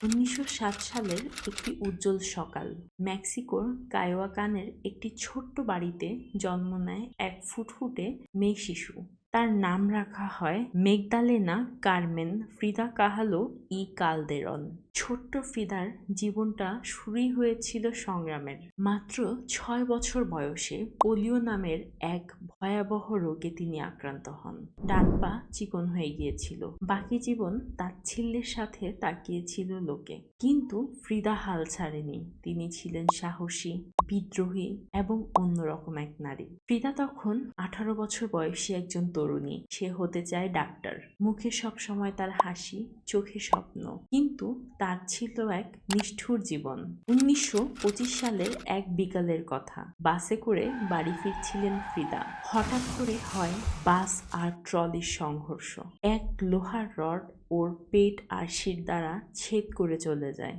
১৯০৭ সালের একটি উজ্জ্বল সকাল। মেক্সিকোর কায়োয়াকানের একটি ছোট্ট বাড়িতে জন্ম নেয় এক ফুটফুটে মেয়ে শিশু। তার নাম রাখা হয় মেগদালেনা কারমেন ফ্রিদা কাহালো ই কালদেরন। ছোট্ট ফ্রিদার জীবনটা শুরুই হয়েছিল সংগ্রামের। মাত্র ৬ বছর বয়সে পোলিও নামের এক ভয়াবহ রোগে তিনি আক্রান্ত হন। ডান পা চিকন হয়ে গিয়েছিল। বাকি জীবন তাচ্ছিল্যের সাথে তাকিয়েছিল লোকে। কিন্তু ফ্রিদা হাল ছাড়েনি। তিনি ছিলেন সাহসী, বিদ্রোহী এবং অন্যরকম এক নারী। ফ্রিদা তখন ১৮ বছর বয়সী একজন তরুণী। সে হতে চায় ডাক্তার। মুখে সবসময় তার হাসি, চোখে স্বপ্ন। কিন্তু তার ছিল এক নিষ্ঠুর জীবন। ১৯২৫ সালের এক বিকালের কথা। বাসে করে বাড়ি ফিরছিলেন ফ্রিদা। হঠাৎ করে হয় বাস আর ট্রলির সংঘর্ষ। এক লোহার রড ওর পেট আর শির দ্বারা ছেদ করে চলে যায়।